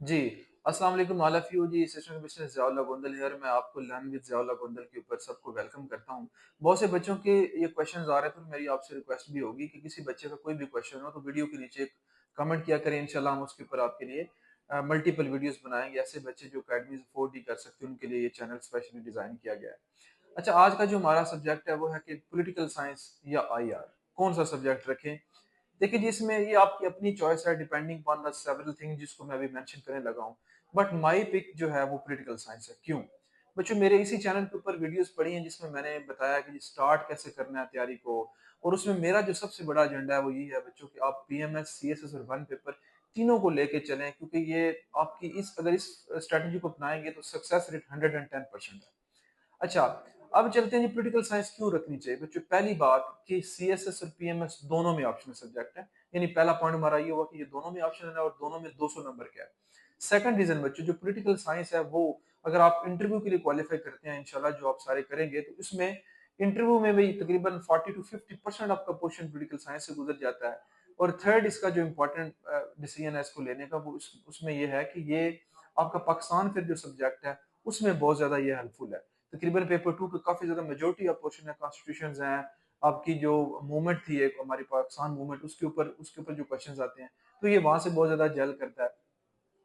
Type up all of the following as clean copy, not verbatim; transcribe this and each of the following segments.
जी, अस्सलाम वालेकुम all of you जी, assistant mister Ziaullah Gondal here. मैं आपको लर्न विद ज़ियाउल्लाह गोंदल के ऊपर सबको वेलकम करता हूँ। बहुत से बच्चों के ये क्वेश्चंस आ रहे हैं, तो मेरी आपसे रिक्वेस्ट भी होगी कि किसी बच्चे का कोई भी क्वेश्चन हो तो वीडियो के नीचे एक कमेंट किया करें। इंशाल्लाह हम उसके ऊपर आपके लिए मल्टीपल वीडियोस बनाएँगे। ऐसे बच्चे जो अकेडमीज़ अफोर्ड नहीं कर सकते, उनके लिए ये चैनल स्पेशली डिज़ाइन किया गया है। अच्छा, आज का जो हमारा सब्जेक्ट है वो है कि पॉलिटिकल साइंस या आईआर, कौन-सा सब्जेक्ट रखें? देखिए जी, इसमें ये आपकी अपनी चॉइस है depending upon the several thing जिसको मैं अभी मेंशन करने लगा हूँ। बट माय पिक जो है वो पॉलिटिकल साइंस है। क्यों? बच्चों, मेरे इसी चैनल के ऊपर वीडियोस पड़ी हैं जिसमें मैंने बताया कि स्टार्ट कैसे करना है तैयारी को, और उसमें मेरा जो सबसे बड़ा एजेंडा है वो यही है बच्चों कि आप पीएमएस, सीएसएस और वन पेपर तीनों को लेके चलें, क्योंकि ये आपकी इस अगर इस स्ट्रेटजी को अपनाएंगे तो सक्सेस रेट 110% है। अच्छा, अब चलते हैं जी पॉलिटिकल साइंस क्यों रखनी चाहिए बच्चों। पहली बात कि सीएसएस और पीएमएस दोनों में ऑप्शनल सब्जेक्ट है, यानी पहला पॉइंट हमारा ये हुआ कि ये दोनों में ऑप्शनल है और दोनों में 200 नंबर का है। सेकंड रीजन बच्चों, जो पॉलिटिकल साइंस है वो अगर आप इंटरव्यू के लिए क्वालिफाई करते हैं, इंशाल्लाह जो आप सारे करेंगे, तो इसमें इंटरव्यू में भी तकरीबन 40 to 50% आपका पोर्शन पॉलिटिकल साइंस से गुजर जाता है। और थर्ड इसका जो इम्पोर्टेंट डिसीजन है इसको लेने का, वो उसमें ये है कि ये आपका पाकिस्तान फिर जो सब्जेक्ट है उसमें बहुत ज्यादा ये हेल्पफुल है। तकरीबन पेपर टू पे काफी ज्यादा मेजोरिटी ऑफ क्वेश्चन है, कॉन्स्टिट्यूशन हैं, आपकी जो मूवमेंट थी एक हमारी पाकिस्तान मूवमेंट, उसके ऊपर जो क्वेश्चन आते हैं, तो ये वहां से बहुत ज्यादा जेल करता है।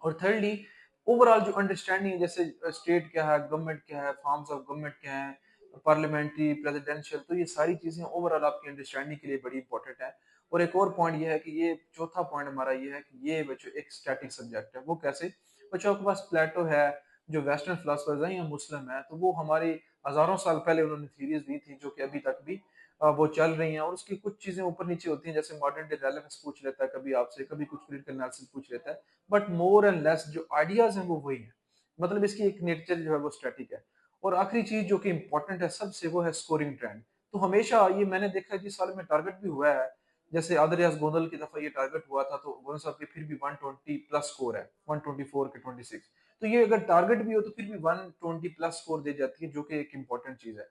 और थर्डली ओवरऑल जो अंडरस्टैंडिंग है, जैसे स्टेट क्या है, गवर्नमेंट क्या है, फॉर्म्स ऑफ गवर्नमेंट क्या है, पार्लियामेंट्री, प्रेसिडेंशियल, तो ये सारी चीजें ओवरऑल आपकी अंडरस्टैंडिंग के लिए बड़ी इंपॉर्टेंट है। और एक और पॉइंट ये है कि ये चौथा पॉइंट हमारा ये है कि ये बच्चों एक स्टैटिक सब्जेक्ट है। वो कैसे? बच्चों, आपके पास प्लेटो है, जो वेस्टर्न फिलोसफर्स हैं या मुस्लिम है, तो वो हमारी हजारों साल पहले उन्होंने थीरीज दी थी जो कि अभी तक भी वो चल रही हैं। और उसकी कुछ चीजें ऊपर नीचे होती हैं, जैसे मॉडर्न डे रेलेवेंस पूछ लेता है कभी आपसे, कभी कुछ पॉलिटिकल एनालिसिस पूछ लेता है, बट मोर एंड लेस जो आइडियाज हैं वो वही है। मतलब इसकी एक नेचर जो है वो स्टैटिक है। और आखिरी चीज जो कि इंपॉर्टेंट है सबसे, वो है स्कोरिंग ट्रेंड। तो हमेशा ये मैंने देखा है, जिस साल में टारगेट भी हुआ है, जैसे आदरयाज गोंदल की दफा ये टारगेट हुआ था, तो गोंदल साहब के फिर भी 120 प्लस स्कोर है, 124 के 26। तो ये अगर टारगेट भी हो तो फिर भी 120 प्लस स्कोर दे जाती है, जो कि एक इंपॉर्टेंट चीज है।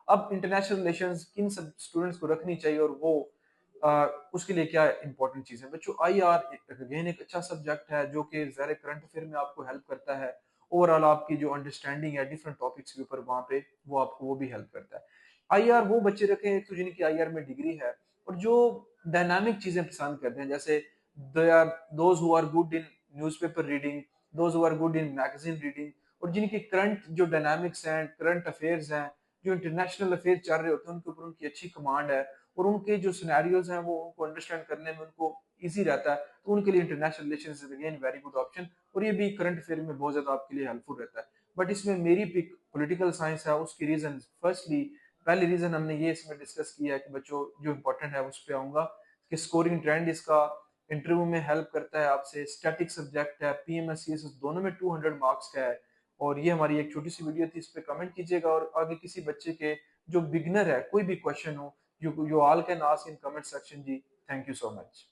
अब इंटरनेशनल रिलेशंस किन सब स्टूडेंट्स को रखनी चाहिए, और वो उसके लिए क्या इंपॉर्टेंट चीज है बच्चों। आई आर अगेन एक अच्छा सब्जेक्ट है जो कि ज़ाहिर करंट अफेयर में आपको हेल्प करता है। ओवरऑल आपकी जो अंडरस्टैंडिंग है डिफरेंट टॉपिक्स के ऊपर, वहां पे वो आपको वो भी हेल्प करता है। आई आर वो बच्चे रखें एक तो जिनकी आई आर में डिग्री है, और जो डायनामिक चीजें पसंद करते हैं, जैसे they are those who are good in newspaper reading, those who are good in magazine reading, और जिनकी करंट जो डायनामिक्स हैं, करंट अफेयर्स हैं, जो इंटरनेशनल अफेयर चल रहे होते हैं, उनके ऊपर उनकी अच्छी कमांड है, और उनके जो सिनेरियोज हैं वो उनको अंडरस्टैंड करने में उनको इजी रहता है, तो उनके लिए international relations is again very good option. और ये भी करंट अफेयर में बहुत ज्यादा आपके लिए हेल्पफुल रहता है। बट इसमें मेरी पिक पॉलिटिकल साइंस है। उसकी रीजन, फर्स्टली पहली रीजन हमने ये इसमें डिस्कस किया है कि बच्चों जो इंपॉर्टेंट है उस पर आऊंगा, कि स्कोरिंग ट्रेंड इसका इंटरव्यू में हेल्प करता है आपसे, स्टैटिक सब्जेक्ट है, पीएमएस सीएसएस दोनों में 200 मार्क्स का है। और ये हमारी एक छोटी सी वीडियो थी, इस पे कमेंट कीजिएगा, और आगे किसी बच्चे के जो बिगनर है कोई भी क्वेश्चन हो, you all can ask in comment section जी। Thank you so much.